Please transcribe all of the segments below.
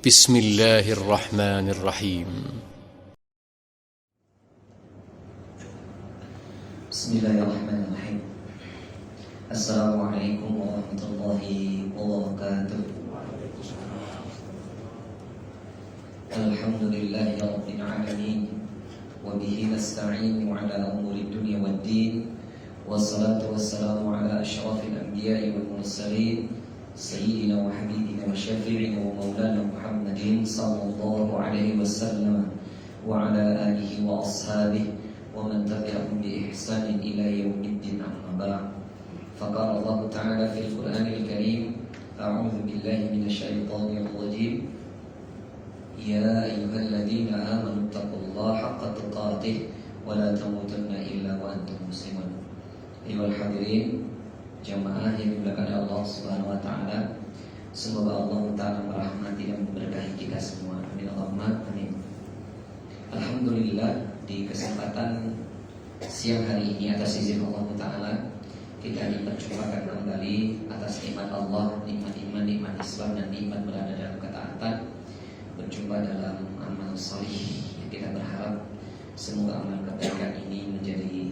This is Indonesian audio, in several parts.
بسم الله الرحمن الرحيم بسم الله الرحمن الرحيم. السلام عليكم ورحمة الله وبركاته. الحمد لله رب العالمين وبه نستعين على أمور الدنيا والدين والصلاة والسلام على أشرف الأنبياء والمرسلين سيدنا وحبيبنا وشفيعنا ومولانا محمد صلى الله عليه وسلم وعلى آله وأصحابه ومن تبعهم بإحسان إلى يوم الدين. أما بعد، فقال الله تعالى في القرآن الكريم: أعوذ بالله من الشيطان الرجيم. يا أيها الذين آمنوا اتقوا الله حق تقاته ولا تموتن إلا وأنتم مسلمون. أيها الحاضرين jamaah yang dimuliakan Allah Subhanahu wa taala, semoga Allah taala merahmati dan memberkahi kita semua. Amin Allahumma amin. Alhamdulillah, di kesempatan siang hari ini atas izin Allah taala kita diperjumpakan kembali atas nikmat Allah, nikmat iman, nikmat Islam, dan nikmat berada dalam ketaatan, berjumpa dalam amal salih yang kita berharap semoga amal kebaikan ini menjadi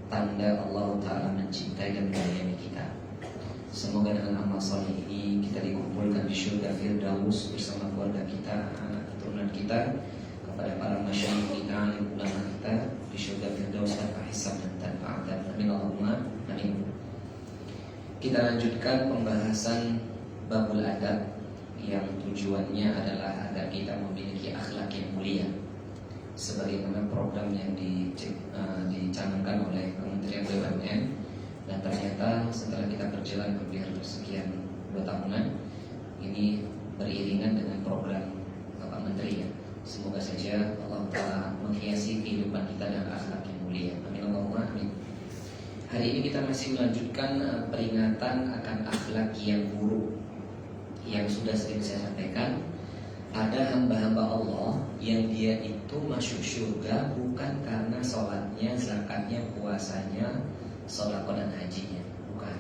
tanda Allah Ta'ala mencintai dan menyayangi kita. Semoga dengan amal saleh ini kita dikumpulkan di surga Firdaus bersama keluarga kita, anak keturunan kita, kepada para masyayikh kita, ulama kita di surga Firdaus tanpa hisab dan tanpa adab. Amin Allahumma amin. Kita lanjutkan pembahasan babul adab yang tujuannya adalah agar kita memiliki akhlak yang mulia, sebagaimana program yang dicanangkan oleh Kementerian BUMN. Dan ternyata setelah kita berjalan hampir sekian 2 tahunan, ini beriringan dengan program Bapak Menteri ya. Semoga saja Allah Ta'ala menghiasi kehidupan kita dengan akhlak yang mulia. Amin Allahumma amin. Hari ini kita masih melanjutkan peringatan akan akhlak yang buruk yang sudah sering saya sampaikan. Ada hamba-hamba Allah yang dia itu masuk surga bukan karena sholatnya, zakatnya, puasanya, sedekah dan hajinya, bukan.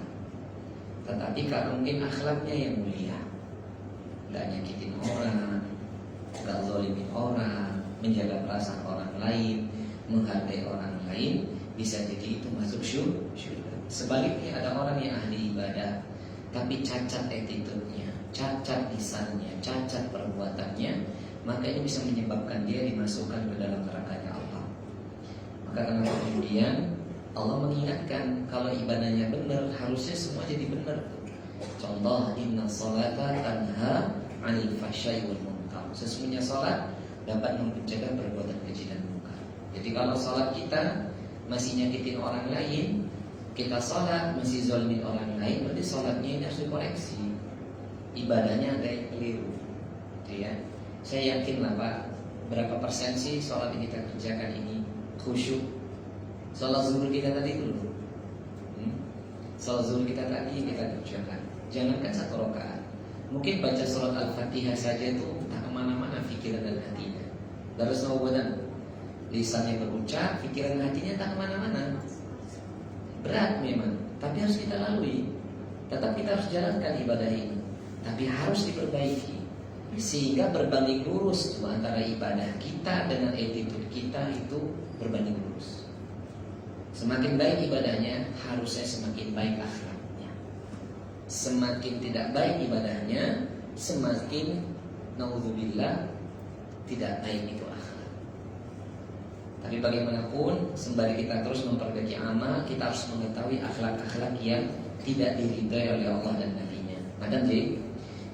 Tetapi karena mungkin akhlaknya yang mulia, gak nyakitin orang, gak zalimin orang, menjaga perasaan orang lain, menghargai orang lain, bisa jadi itu masuk surga. Sebaliknya ada orang yang ahli ibadah tapi cacat attitude-nya, cacat lisannya, cacat perbuatannya, maka ini bisa menyebabkan dia dimasukkan ke dalam nerakanya Allah. Maka karena kemudian Allah mengingatkan kalau ibadahnya benar, harusnya semua jadi benar. Contoh, inna sholata tanha 'anil fahsya'i wal munkar. Sesungguhnya salat dapat mencegah perbuatan keji dan munkar. Jadi kalau salat kita masih nyakitin orang lain, kita salat masih zalimin orang lain, berarti salatnya ini harus dikoreksi. Ibadahnya ada yang keliru, gitu ya. Saya yakin lah Pak, berapa persen sih sholat yang kita kerjakan ini khusyuk? Sholat zuhur kita tadi dulu, sholat zuhur kita tadi kita kerjakan. Jangankan 1 rakaat, mungkin baca sholat Al-Fatihah saja itu tak kemana-mana pikiran dan hatinya. Terus nawabadan, lisannya berucap, pikiran hatinya tak kemana-mana. Berat memang, tapi harus kita lalui. Tetap kita harus jalankan ibadah ini, tapi harus diperbaiki sehingga berbanding lurus antara ibadah kita dengan attitude kita itu berbanding lurus. Semakin baik ibadahnya, harusnya semakin baik akhlaknya. Semakin tidak baik ibadahnya, semakin naudzubillah tidak baik itu akhlak. Tapi bagaimanapun, sembari kita terus memperbaiki amal, kita harus mengetahui akhlak-akhlak yang tidak diridhai oleh Allah dan Nabi-Nya. Maka jadi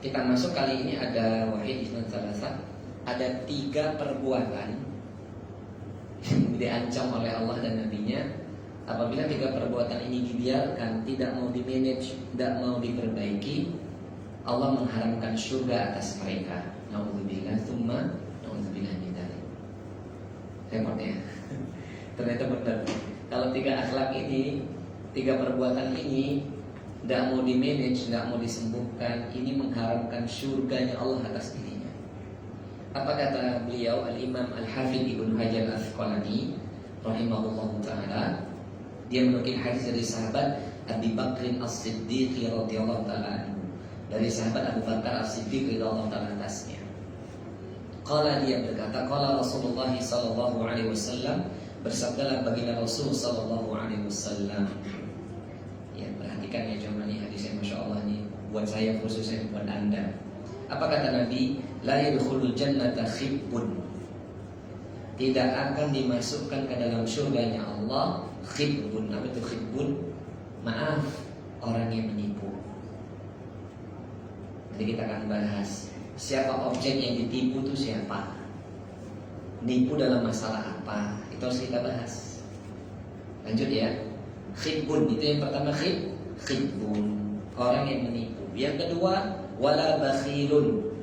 kita masuk kali ini ada wahid isnan salasah, ada 3 perbuatan yang diancam oleh Allah dan Nabi-Nya. Apabila 3 perbuatan ini dibiarkan, tidak mau dimanage, tidak mau diperbaiki, Allah mengharamkan surga atas mereka. Nauzubillah, tsumma nauzubillah min dzalik. Repot ya. Ternyata benar. Kalau 3 akhlak ini, 3 perbuatan ini tidak mau dimanage, tidak mau disembuhkan, ini mengharamkan surganya Allah atas dirinya. Apa kata beliau Al-Imam Al-Hafidh Ibnu Hajar Al-Asqalani rahimahullahu ta'ala? Dia menukil hadis dari sahabat Abi Bakrin As-Siddiq radhiyallahu ta'ala anhu, dari sahabat Abu Bakar As-Siddiq radhiyallahu ta'ala atasnya. Qala, dia berkata, qala Rasulullah sallallahu alaihi wasallam, bersabdalah baginda Rasul sallallahu alaihi wasallam. Ya, perhatikan ya jemaah, ini hadisnya Masya Allah nih, buat saya khususnya, buat Anda. Apa kata Nabi? La yadkhulul jannata khibbun, tidak akan dimasukkan ke dalam surganya Allah khibbun. Apa itu khibbun? Maaf, orang yang menipu. Jadi kita akan bahas siapa objek yang ditipu itu siapa, nipu dalam masalah apa, itu harus kita bahas. Lanjut ya. Khibbun, itu yang pertama, khibbun, orang yang menipu. Yang kedua, wala bakhilun,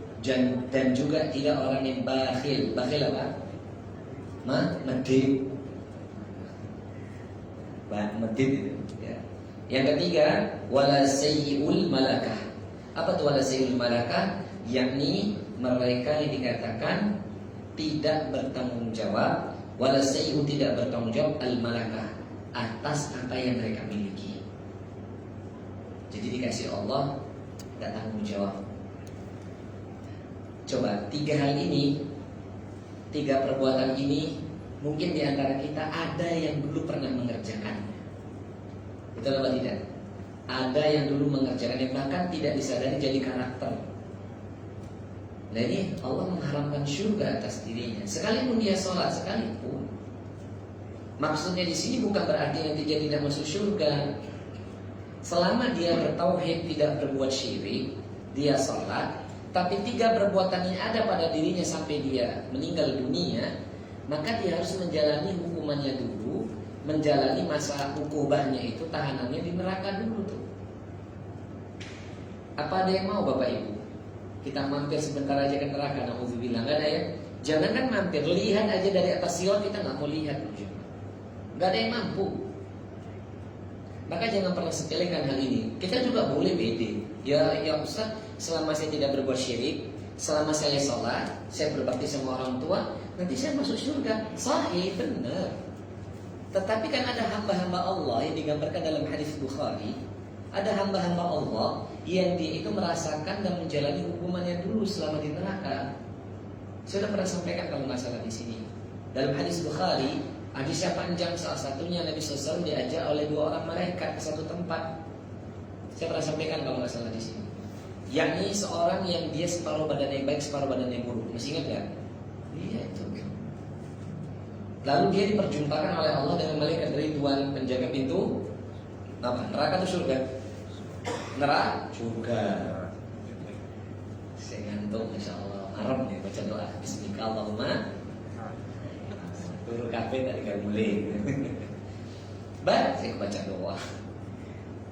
dan juga tidak orang yang bakhil. Bakhil apa? Medit. Medit itu ya. Yang ketiga, wala sayyi'ul malakah. Apa itu wala sayyi'ul malakah? Yakni mereka yang dikatakan tidak bertanggung jawab, wala sayyi'u, tidak bertanggung jawab, al malakah, atas apa yang mereka miliki. Jadi dikasih Allah tidak tanggung jawab. Coba tiga hal ini, tiga perbuatan ini, mungkin di antara kita ada yang dulu pernah mengerjakannya. Betul apa tidak? Ada yang dulu mengerjakannya, bahkan tidak disadari jadi karakter. Nah ini Allah mengharamkan surga atas dirinya, sekalipun dia sholat sekalipun. Maksudnya di sini bukan berarti nanti dia tidak masuk surga. Selama dia bertauhid, tidak berbuat syirik, dia sholat, tapi tiga perbuatan yang ada pada dirinya sampai dia meninggal dunia, maka dia harus menjalani hukumannya dulu, menjalani masa ukubahnya itu, tahanannya di neraka dulu tuh. Apa ada yang mau Bapak Ibu kita mampir sebentar aja ke neraka? Nauzubillah, nggak ada ya. Jangankan mampir, lihat aja dari atas sirat kita nggak mau lihat, nggak ada yang mampu. Maka jangan pernah sepelekan hal ini. Kita juga boleh pede. Ya Ustaz, selama saya tidak berbuat syirik, selama saya sholat, saya berbakti sama orang tua, nanti saya masuk surga. Sahih, benar. Tetapi kan ada hamba-hamba Allah yang digambarkan dalam hadis Bukhari. Ada hamba-hamba Allah yang dia itu merasakan dan menjalani hukumannya dulu selama di neraka. Saya sudah pernah sampaikan kalau nggak salah di sini. Dalam hadis Bukhari, hadisnya panjang, salah satunya Nabi SAW diajak oleh dua orang malaikat ke satu tempat. Saya pernah sampaikan kalau nggak salah di sini. Yakni seorang yang dia separuh badannya baik, separuh badannya buruk. Masih ingat nggak? Iya itu. Lalu dia diperjumpakan oleh Allah dengan malaikat Ridwan, penjaga pintu apa? Neraka atau surga? Neraka, surga. Saya ngantuk, Masya Allah. Haram nih baca doa. Bismillahirrahmanirrahim. Turu kafe tadi gak boleh. Baik, saya baca doa.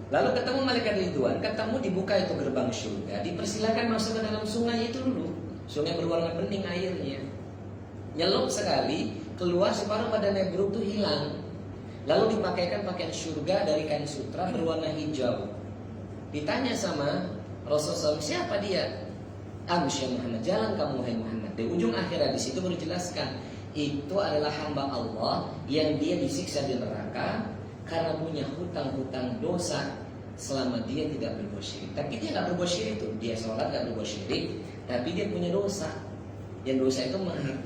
Lalu ketemu malaikat Ridwan, ketemu dibuka itu gerbang surga, dipersilakan masuk ke dalam sungai itu dulu. Sungai berwarna bening airnya. Nyelup sekali, keluar separuh badannya buruk itu hilang. Lalu dipakaikan pakaian surga dari kain sutra berwarna hijau. Ditanya sama Rasulullah, siapa dia? Amsya Muhammad, jalan kamu hai Muhammad. Di ujung akhir di situ baru dijelaskan, itu adalah hamba Allah yang dia disiksa di neraka karena punya hutang-hutang dosa selama dia tidak berbuat syirik. Tapi dia nggak berbuat syirik itu, dia sholat nggak berbuat syirik, tapi dia punya dosa. Yang dosa itu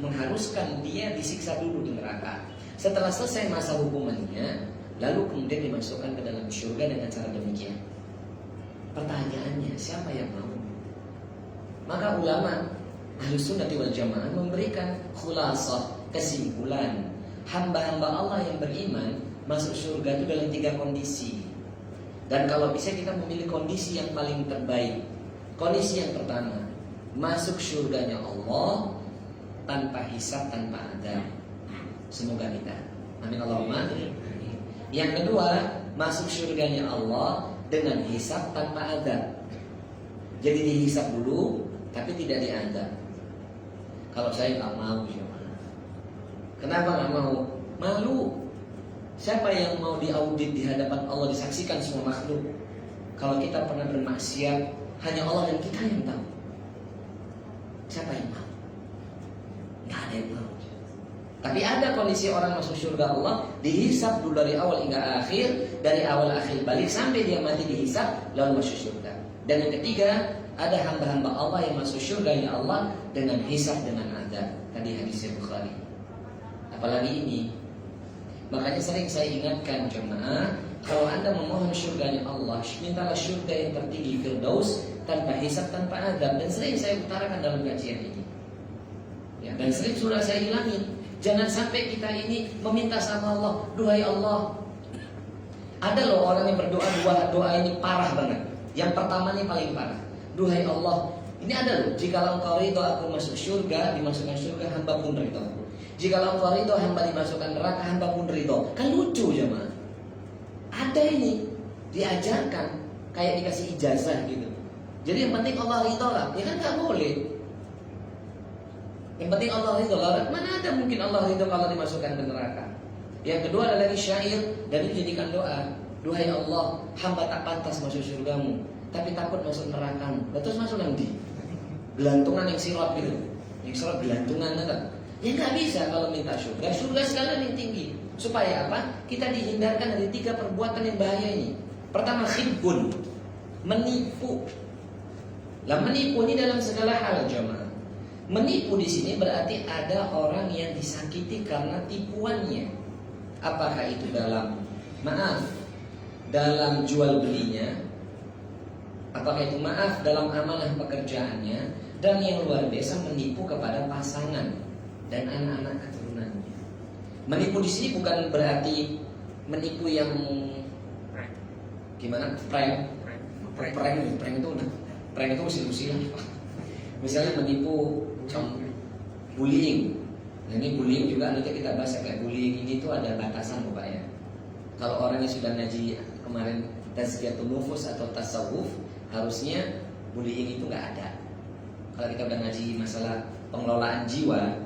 mengharuskan dia disiksa dulu di neraka. Setelah selesai masa hukumannya, lalu kemudian dimasukkan ke dalam surga dengan cara demikian. Pertanyaannya, siapa yang mau? Maka ulama Ahlus Sunnah wal Jamaah memberikan khulasah, kesimpulan, hamba-hamba Allah yang beriman masuk surga itu dalam tiga kondisi. Dan kalau bisa kita memilih kondisi yang paling terbaik. Kondisi yang pertama, masuk surganya Allah tanpa hisab, tanpa adab. Semoga kita. Amin Allahumma. Yang kedua, masuk surganya Allah dengan hisab tanpa adab. Jadi dihisab dulu, tapi tidak diadab. Kalau saya nggak mau, kenapa nggak mau? Malu. Siapa yang mau diaudit di hadapan Allah, disaksikan semua makhluk? Kalau kita pernah bermaksiat, hanya Allah dan kita yang tahu. Siapa yang mau? Nggak ada yang mau. Tapi ada kondisi orang masuk surga Allah, dihisab dulu dari awal hingga akhir, dari awal akhir balik sampai dia mati dihisab, lalu masuk surga. Dan yang ketiga, ada hamba-hamba Allah yang masuk surga ya Allah dengan hisab, dengan adab. Tadi hadisnya Bukhari. Apalagi ini. Makanya sering saya ingatkan jemaah, kalau Anda memohon surganya Allah, mintalah surga yang tertinggi Firdaus tanpa hisab, tanpa adab. Dan sering saya utarakan dalam kajian ini. Ya, dan sering sudah saya hilangin. Jangan sampai kita ini meminta sama Allah, duhai Allah. Ada loh orang yang berdoa doa ini parah banget. Yang pertama ini paling parah. Duhai Allah, ini ada loh. Jikalau engkau ridho aku masuk surga, dimasukkan surga, hamba pun ridho. Jikalau engkau ridho hamba dimasukkan neraka, hamba pun ridho. Kan lucu jemaah. Ada ini diajarkan kayak dikasih ijazah gitu. Jadi yang penting Allah ridho lah. Ya kan nggak boleh. Yang penting Allah ridho lah. Mana ada mungkin Allah ridho kalau dimasukkan ke neraka. Yang kedua adalah syair dan dijadikan doa. Duhai Allah, hamba tak pantas masuk surgamu, tapi takut masuk nerakamu. Terus masuk nanti gelantungan yang sirap gitu. Yang sirap gelantungan kan. Ya nggak bisa kalau minta surga. Surga sekalian yang tinggi. Supaya apa? Kita dihindarkan dari 3 perbuatan yang bahaya ini. Pertama, khibbun, menipu. Lah menipu ini dalam segala hal jemaah. Menipu di sini berarti ada orang yang disakiti karena tipuannya. Apakah itu dalam jual belinya, apakah itu dalam amanah pekerjaannya, dan yang luar biasa menipu kepada pasangan dan anak-anak keturunannya. Menipu di sini bukan berarti menipu yang gimana? Prank itu usil-usilan. Misalnya menipu bullying. Nah, ini bullying juga nanti kita bahas kayak bullying ini tuh ada batasan Bapak ya. Kalau orang yang sudah ngaji kemarin tazkiyatun nufus atau tasawuf, harusnya bullying itu nggak ada. Kalau kita udah ngaji masalah pengelolaan jiwa,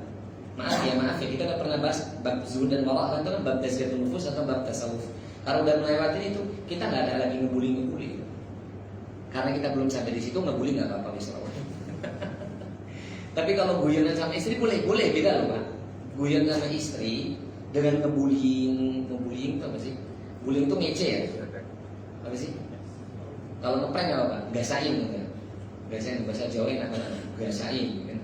maaf ya kita udah pernah bahas bab zuhud dan wara' itu kan bab tazkiyatun nufus atau bab tasawuf. Kalau udah melewati itu, kita nggak ada lagi ngebully. Karena kita belum sampai di situ, ngebully nggak apa-apa misalnya. Tapi kalau guyonan sama istri boleh beda loh Pak. Guyon sama istri dengan ngebullying itu apa sih? Bullying itu ngece ya? Apa sih? Kalau ngeprank apa Pak? Gasain gitu. Gasain bahasa Jawa apa? Gasain gitu.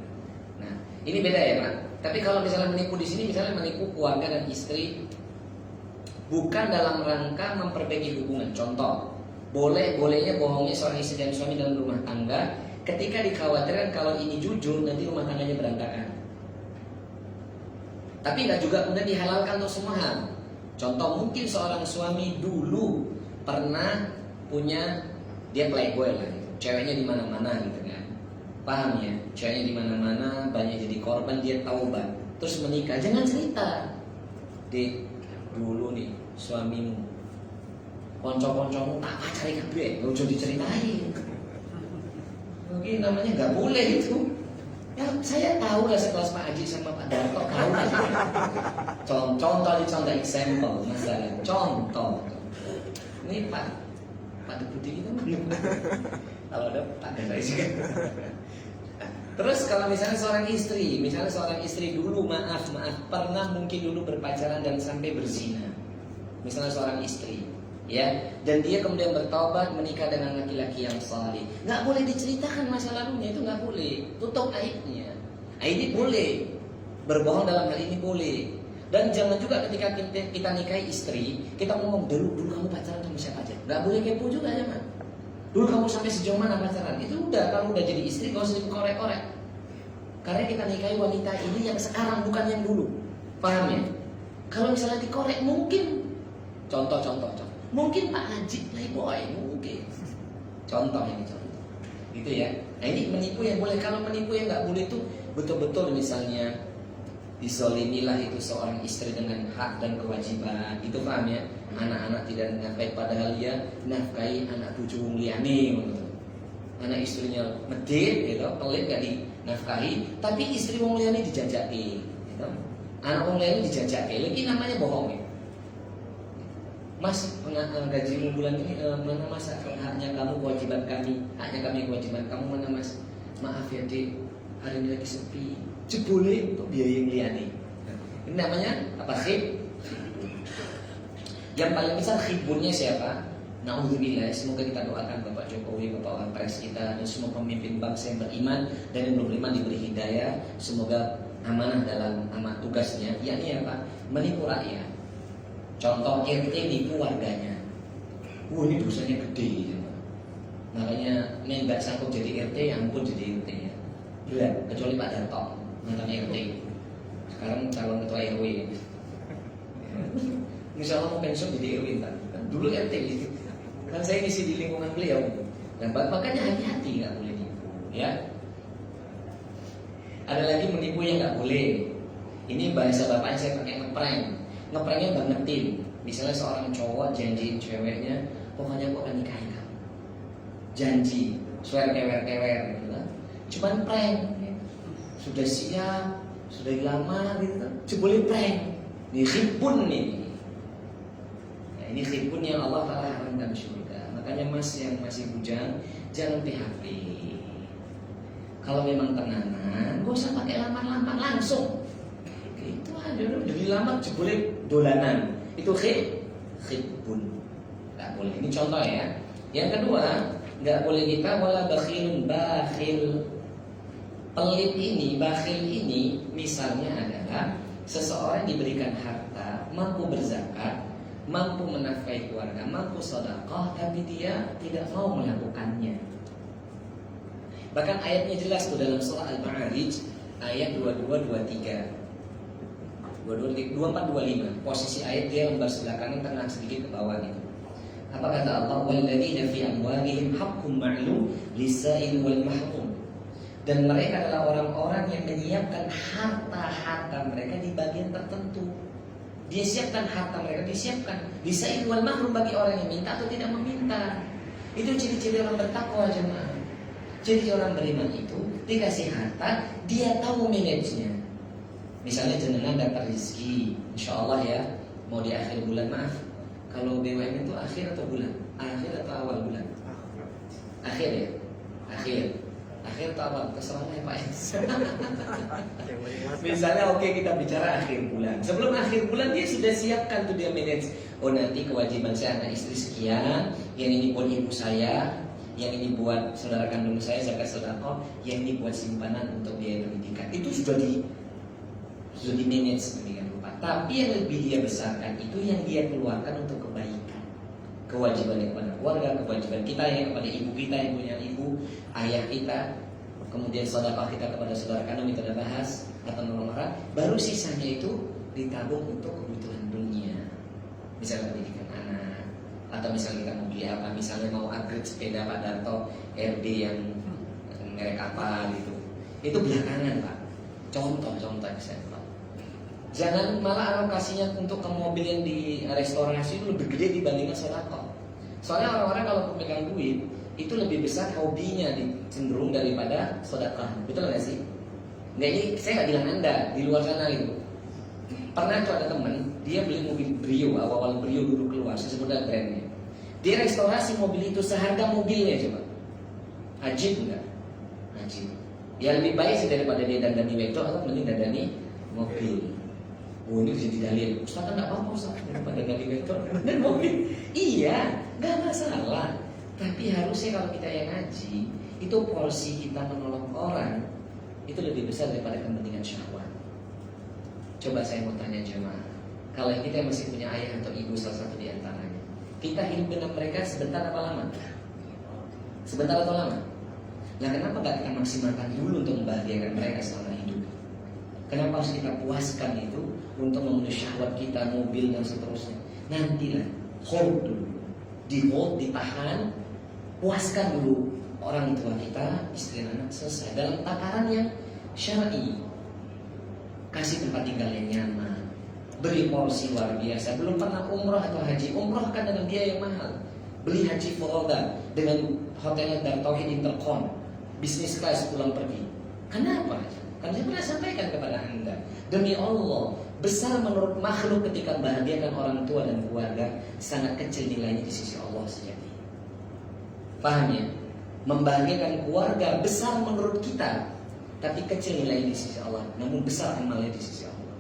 Nah, ini beda ya Pak. Tapi kalau misalnya menipu di sini, misalnya menipu keluarga dan istri bukan dalam rangka memperbaiki hubungan. Contoh, bolehnya bohongnya seorang istri dan suami dalam rumah tangga ketika dikhawatirkan kalau ini jujur nanti rumah tangganya berantakan. Tapi nggak juga kemudian dihalalkan untuk semua hal. Contoh, mungkin seorang suami dulu pernah punya, dia playboy lah, gitu. Ceweknya di mana-mana gitu kan. Paham ya? Ceweknya di mana-mana, banyak jadi korban, dia taubat, terus menikah. Jangan cerita. Dek, dulu nih suamimu konco-koncomu tak pacari kabeh, gak usah diceritain. Mungkin namanya nggak boleh itu. Ya saya tahu lah sekelas Pak Haji sama Pak Darto tahu lah. Contoh example masalah. Contoh. Ini Pak Deputi kita mana? Kalau ada Pak Darto juga. Terus kalau misalnya seorang istri dulu maaf pernah mungkin dulu berpacaran dan sampai berzina. Misalnya seorang istri, ya, dan dia kemudian bertaubat menikah dengan laki-laki yang saleh. Nggak boleh diceritakan masa lalunya, itu nggak boleh. Tutup aibnya. Ini boleh. Berbohong dalam hal ini boleh. Dan jangan juga ketika kita nikahi istri, kita ngomong dulu kamu pacaran sama siapa aja. Nggak boleh kepo juga ya man. Dulu kamu sampai sejauh mana pacaran? Itu udah, kalau udah jadi istri gak usah dikorek-korek. Karena kita nikahi wanita ini yang sekarang, bukan yang dulu. Paham ya? Kalau misalnya dikorek mungkin contoh. Mungkin Pak Haji playboy, mungkin. Contoh. Gitu ya. Nah ini menipu yang boleh. Kalau menipu yang nggak boleh itu betul-betul misalnya disolimilah itu seorang istri dengan hak dan kewajiban. Itu paham ya? Anak-anak tidak nafkahi padahal dia nafkahi anak bojo wong liyane gitu. Anak istrinya medit gitu, pelit gak dinafkahi, tapi istri wong liyane dijajaki gitu. Anak wong liyane dijajaki. Lagi namanya bohong ya. Mas, gajimu bulan ini mana mas? Haknya kamu, kewajiban kami. Haknya kami, kewajiban kamu mana mas? Maaf ya dek, hari ini lagi sepi. Jebule untuk biaya yang liane. Ini namanya apa sih? Yang paling besar khibunnya siapa? Na'udzubillah, semoga kita doakan Bapak Jokowi, Bapak Wapres kita, dan semua pemimpin bangsa yang beriman dan yang belum beriman diberi hidayah. Semoga amanah dalam amat tugasnya, yakni apa? Menipu rakyat. Contoh RT nipu warganya. Ini dosanya gede gitu. Makanya ini nggak sanggup jadi RT, yang pun jadi RT ya. Berat, kecuali Pak Darto, mantan RT. Sekarang calon ketua RW. Misalnya mau pensiun jadi RW kan dulu RT gitu. Kan saya ngisi di lingkungan beliau. Dan makanya hati-hati, nggak boleh nipu, ya. Ada lagi menipu yang nggak boleh. Ini bahasa bapaknya saya pakai ngeprank. Ngepranknya bangetin. Misalnya seorang cowok janjiin ceweknya, pokoknya aku akan nikahin kamu. Janji, swear kewer-kewer gitu kan. Cuman prank. Sudah siap, sudah lama gitu kan. Boleh prank. Ini khibun nih. Nah, ini khibun yang Allah Ta'ala haramkan surga. Makanya mas yang masih bujang, jangan PHP. Kalau memang tenangan, gak usah pakai lamar-lamar langsung. Itu aja, udah dilamar boleh dolanan. Itu khibun. Gak boleh. Ini contoh ya. Yang kedua, gak boleh kita wala bakhilun bakhil. Pelit ini, bakhil ini, misalnya adalah seseorang diberikan harta, mampu berzakat, mampu menafkahi keluarga, mampu sedekah, tapi dia tidak mau melakukannya. Bahkan ayatnya jelas tuh dalam surah Al-Ma'arij ayat 22-23, 24-25. Posisi ayat dia lembar sebelah kanan tengah sedikit ke bawah gitu. Apa kata Allah? Walladzina fi amwalihim haqqun ma'lum lis-sa'il wal mahrum. Dan mereka adalah orang-orang yang menyiapkan harta-harta mereka di bagian tertentu. Dia siapkan harta mereka, disiapkan lis-sa'il wal mahrum, bagi orang yang minta atau tidak meminta. Itu ciri-ciri orang bertakwa, jemaah. Jadi orang beriman itu dikasih harta, dia tahu manajenya. Misalnya jenengan dapat rezeki, insya Allah ya, mau di akhir bulan, maaf, kalau BUMN itu akhir atau bulan? Akhir atau awal bulan? Akhir ya? Akhir atau awal? Terserah ya Pak. Misalnya oke, kita bicara akhir bulan. Sebelum akhir bulan dia sudah siapkan tuh, dia manage. Oh nanti kewajiban saya anak istri sekian, yang ini buat ibu saya, yang ini buat saudara kandung saya zakat sedekah, yang ini buat simpanan untuk biaya pendidikan. Itu sudah di manage sedemikian rupa. Tapi yang lebih dia besarkan itu yang dia keluarkan untuk kebaikan. Kewajibannya kepada keluarga, kewajiban kita yang kepada ibu kita yang punya ibu, ayah kita, kemudian sedekah kita kepada saudara kandung, itu kita bahas atau melarang. Baru sisanya itu ditabung untuk kebutuhan dunia. Misalnya pendidikan anak, atau misalnya kita mau beli apa, misalnya mau upgrade sepeda Pak Darto RD yang merek apa gitu. Itu belakangan Pak. Contoh misalnya Pak. Jangan malah alokasinya untuk ke mobil yang di restorasi itu lebih gede dibandingkan sedekah. Soalnya orang-orang kalau pemegang duit itu lebih besar hobinya cenderung daripada sedekah. Betul nggak sih? Nggak, ini saya nggak bilang Anda di luar sana gitu. Pernah tuh ada teman, dia beli mobil Brio, awal-awal Brio dulu keluar, saya sebut brandnya. Dia restorasi mobil itu seharga mobilnya coba. Ajib enggak? Ajib. Ya lebih baik sih daripada dia dandani wedok atau mending dandani mobil. Oh ini jadi dalil. Ustaz kan nggak apa-apa Ustaz daripada dandani wedok dan mobil. Iya, nggak masalah. Tapi harusnya kalau kita yang ngaji, itu porsi kita menolong orang itu lebih besar daripada kepentingan syahwat. Coba saya mau tanya jemaah, kalau kita masih punya ayah atau ibu salah satu di antaranya, kita hidup dengan mereka sebentar apa lama? Sebentar atau lama? Nah kenapa gak kita maksimalkan dulu untuk membahagiakan mereka selama hidup? Kenapa harus kita puaskan itu untuk memenuhi syahwat kita, mobil dan seterusnya? Nantilah, hold dulu, ditahan, puaskan dulu orang tua kita, istri anak, selesai dalam takaran yang syar'i. Kasih tempat tinggal yang nyaman, beri porsi luar biasa. Belum pernah umroh atau haji, umroh kan dengan biaya yang mahal. Beli haji forodha dengan hotel dan Tauhid Intercon, bisnis kelas pulang pergi. Kenapa? Karena saya pernah sampaikan kepada Anda, demi Allah, besar menurut makhluk ketika membahagiakan orang tua dan keluarga, sangat kecil nilainya di sisi Allah sejati. Paham ya? Membahagiakan keluarga besar menurut kita, tapi kecil nilainya di sisi Allah, namun besar amalnya di sisi Allah.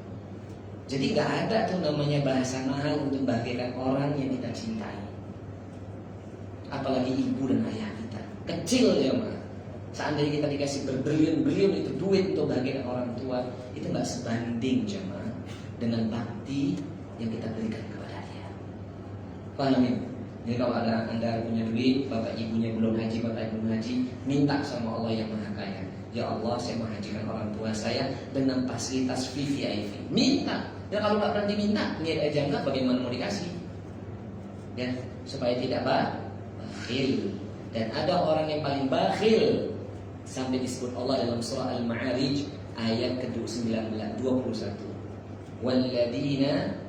Jadi gak ada tuh namanya bahasa mahal untuk membahagiakan orang yang kita cintai. apalagi ibu dan ayah kita. Kecil ya mah. Seandainya kita dikasih berbilion-bilion itu duit untuk bahagian orang tua, itu nggak sebanding jemaah dengan bakti yang kita berikan kepada dia. Paham ya? Jadi kalau ada Anda punya duit, bapak ibunya belum haji, bapak ibu haji, minta sama Allah yang Maha Kaya. Ya Allah, saya mau hajikan orang tua saya dengan fasilitas VVIP. Minta. Dan kalau nggak berani minta, niat aja enggak, bagaimana mau dikasih? Ya, supaya tidak bakhil. Dan ada orang yang paling bakhil sampai disebut Allah dalam surah Al-Ma'arij ayat ke-19 21. Walladzina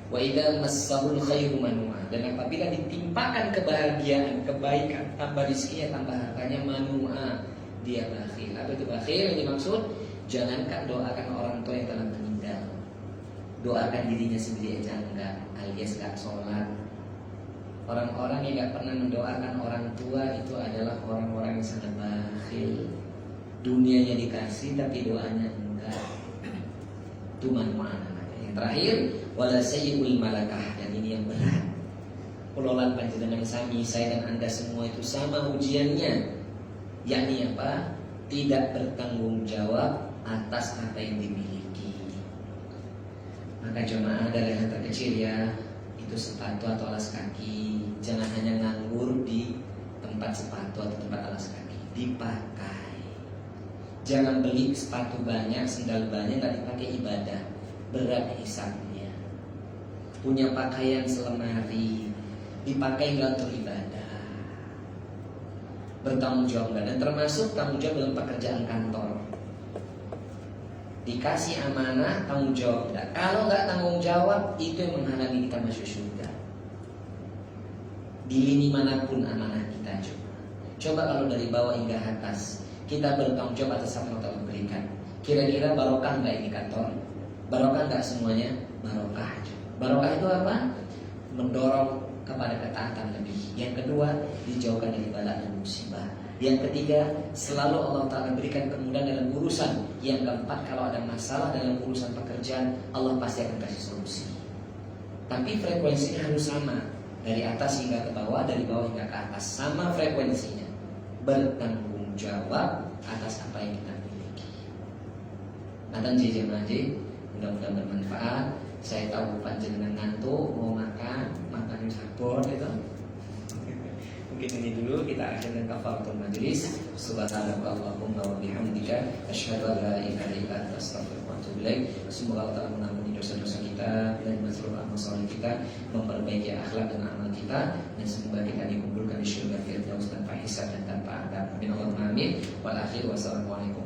wa idza massahul khairu manua, dan apabila ditimpakan kebahagiaan, kebaikan, tambah rezekinya, tambah hartanya, manua, dia bakhil. Apa itu bakhil? Yang dimaksud, jangankan doakan orang tua yang telah meninggal, doakan dirinya sendiri aja enggak, alias enggak sholat. Orang-orang yang enggak pernah mendoakan orang tua itu adalah orang-orang yang sangat bakhil. Dunianya dikasih tapi doanya enggak. Itu manua namanya. Yang terakhir, wala sayyul malakah, dan ini yang berat. Kulolan panjenengan sami, saya dan Anda semua itu sama ujiannya. Yakni apa? Tidak bertanggung jawab atas apa yang dimiliki. Maka jemaah dari yang terkecil ya, itu sepatu atau alas kaki, jangan hanya nganggur di tempat sepatu atau tempat alas kaki, dipakai. Jangan beli sepatu banyak, sendal banyak, nggak dipakai ibadah, berat hisabnya. Punya pakaian selemari, dipakai nggak untuk ibadah. Bertanggung jawab nggak, dan termasuk tanggung jawab dalam pekerjaan kantor. Dikasih amanah, tanggung jawab nggak. Kalau nggak tanggung jawab, itu yang menghalangi kita masuk surga. Di lini manapun amanah kita coba kalau dari bawah hingga atas kita bertanggung jawab atas apa yang telah berikan. Kira-kira barokah nggak ini kantor? Barokah nggak semuanya? Barokah. Barokah itu apa? Mendorong kepada ketaatan lebih. Yang kedua, dijauhkan dari bala dan musibah. Yang ketiga, selalu Allah Ta'ala berikan kemudahan dalam urusan. Yang keempat, kalau ada masalah dalam urusan pekerjaan, Allah pasti akan kasih solusi. Tapi frekuensinya harus sama, dari atas hingga ke bawah, dari bawah hingga ke atas, sama frekuensinya. Bertanggung jawab atas apa yang kita miliki. Nanti jemaah, mudah-mudahan bermanfaat. Saya tahu panjenengan ngantuk, mau makan sabun itu. Mungkin ini dulu, kita akhirkan kafaratul majlis. Subhanallahumma wa bihamdika, asyhadu an la ilaha illa anta, astaghfiruka wa atubu ilaik. Semoga Allah Ta'ala mengampuni dosa-dosa kita dan seluruh amal saleh kita, memperbaiki akhlak dan amal kita, dan semoga kita dikumpulkan di syurga firdaus tanpa hisab dan tanpa adab. Amin Allahumma amin. Wal akhir wassalamualaikum